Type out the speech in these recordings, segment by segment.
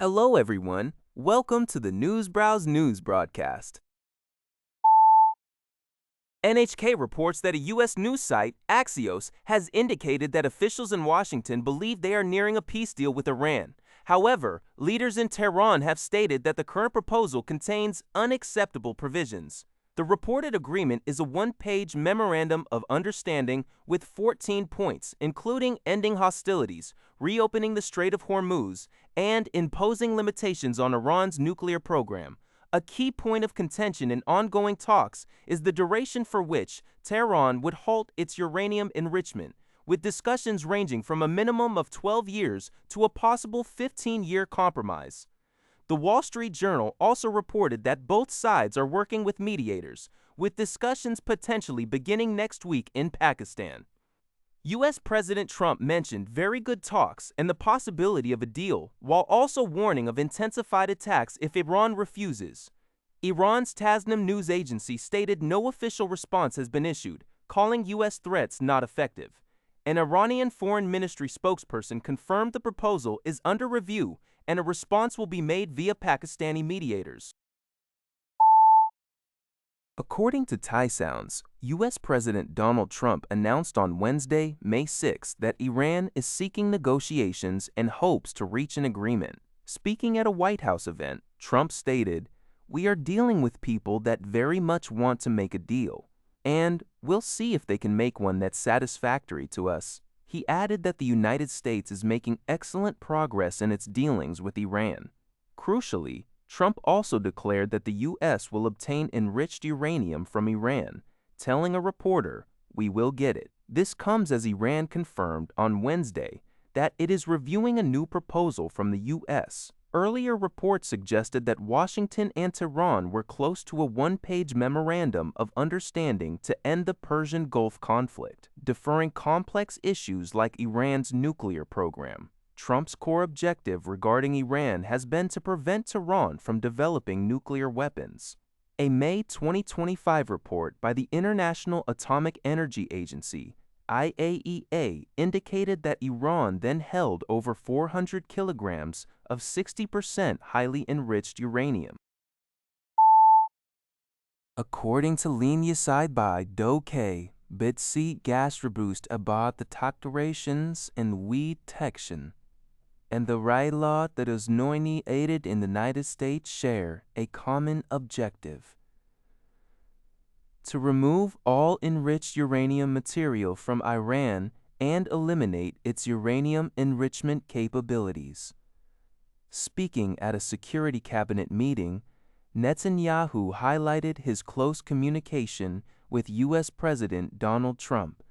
Hello, everyone. Welcome to the Newsbrowse News broadcast. NHK reports that a U.S. news site, Axios, has indicated that officials in Washington believe they are nearing a peace deal with Iran. However, leaders in Tehran have stated that the current proposal contains unacceptable provisions. The reported agreement is a one-page memorandum of understanding with 14 points, including ending hostilities, reopening the Strait of Hormuz, and imposing limitations on Iran's nuclear program. A key point of contention in ongoing talks is the duration for which Tehran would halt its uranium enrichment, with discussions ranging from a minimum of 12 years to a possible 15-year compromise. The Wall Street Journal also reported that both sides are working with mediators, with discussions potentially beginning next week in Pakistan. U.S. President Trump mentioned very good talks and the possibility of a deal, while also warning of intensified attacks if Iran refuses. Iran's Tasnim news agency stated no official response has been issued, calling U.S. threats not effective. An Iranian Foreign Ministry spokesperson confirmed the proposal is under review and a response will be made via Pakistani mediators. According to Thai Sounds, U.S. President Donald Trump announced on Wednesday, May 6, that Iran is seeking negotiations and hopes to reach an agreement. Speaking at a White House event, Trump stated, "We are dealing with people that very much want to make a deal, and we'll see if they can make one that's satisfactory to us." He added that the United States is making excellent progress in its dealings with Iran. Crucially, Trump also declared that the U.S. will obtain enriched uranium from Iran, telling a reporter, "We will get it." This comes as Iran confirmed on Wednesday that it is reviewing a new proposal from the U.S. Earlier reports suggested that Washington and Tehran were close to a one-page memorandum of understanding to end the Persian Gulf conflict, deferring complex issues like Iran's nuclear program. Trump's core objective regarding Iran has been to prevent Tehran from developing nuclear weapons. A May 2025 report by the International Atomic Energy Agency, IAEA, indicated that Iran then held over 400 kilograms of 60% highly enriched uranium. According to Linie Sideby Do-K, Bitsi Gastroboost about the Tactorations and Weed Tection, and the Raila that is nominated in the United States share a common objective: to remove all enriched uranium material from Iran and eliminate its uranium enrichment capabilities. Speaking at a Security Cabinet meeting, Netanyahu highlighted his close communication with U.S. President Donald Trump,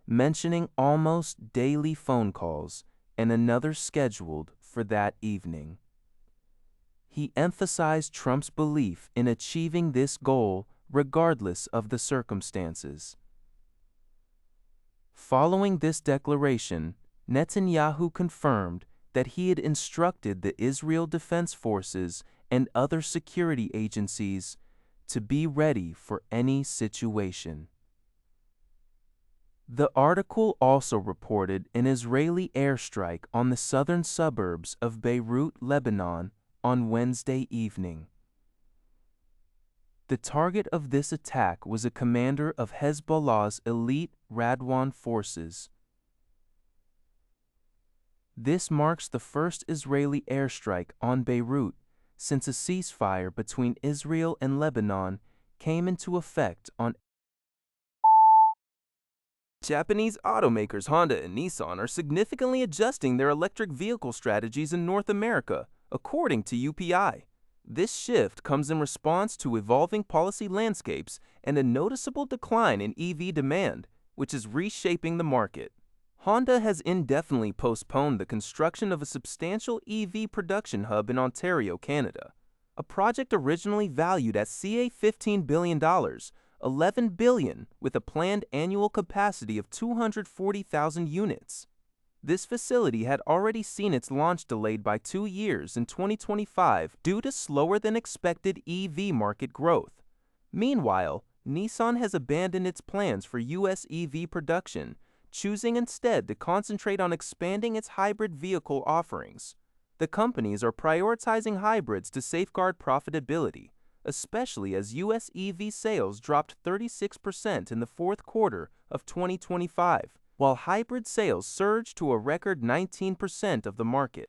mentioning almost daily phone calls and another scheduled for that evening. He emphasized Trump's belief in achieving this goal regardless of the circumstances. Following this declaration, Netanyahu confirmed that he had instructed the Israel Defense Forces and other security agencies to be ready for any situation. The article also reported an Israeli airstrike on the southern suburbs of Beirut, Lebanon, on Wednesday evening. The target of this attack was a commander of Hezbollah's elite Radwan forces. This marks the first Israeli airstrike on Beirut since a ceasefire between Israel and Lebanon came into effect on. Japanese automakers Honda and Nissan are significantly adjusting their electric vehicle strategies in North America, according to UPI. This shift comes in response to evolving policy landscapes and a noticeable decline in EV demand, which is reshaping the market. Honda has indefinitely postponed the construction of a substantial EV production hub in Ontario, Canada, a project originally valued at $15 billion, $11 billion, with a planned annual capacity of 240,000 units. This facility had already seen its launch delayed by 2 years in 2025 due to slower than expected EV market growth. Meanwhile, Nissan has abandoned its plans for U.S. EV production, choosing instead to concentrate on expanding its hybrid vehicle offerings. The companies are prioritizing hybrids to safeguard profitability, especially as U.S. EV sales dropped 36% in the fourth quarter of 2025, while hybrid sales surged to a record 19% of the market.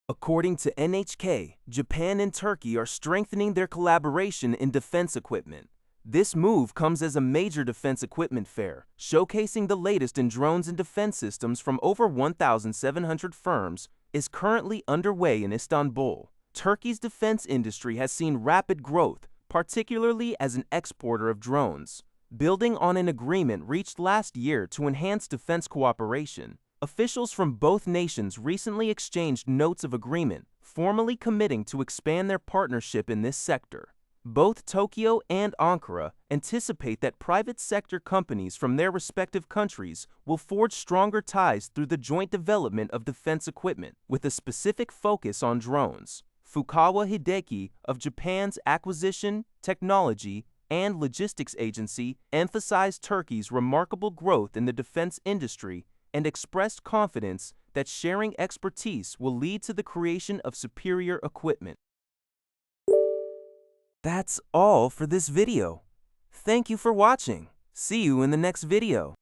According to NHK, Japan and Turkey are strengthening their collaboration in defense equipment. This move comes as a major defense equipment fair, showcasing the latest in drones and defense systems from over 1,700 firms, is currently underway in Istanbul. Turkey's defense industry has seen rapid growth, particularly as an exporter of drones. Building on an agreement reached last year to enhance defense cooperation, officials from both nations recently exchanged notes of agreement, formally committing to expand their partnership in this sector. Both Tokyo and Ankara anticipate that private sector companies from their respective countries will forge stronger ties through the joint development of defense equipment, with a specific focus on drones. Fukawa Hideki of Japan's Acquisition, Technology, and Logistics Agency emphasized Turkey's remarkable growth in the defense industry and expressed confidence that sharing expertise will lead to the creation of superior equipment. That's all for this video. Thank you for watching. See you in the next video.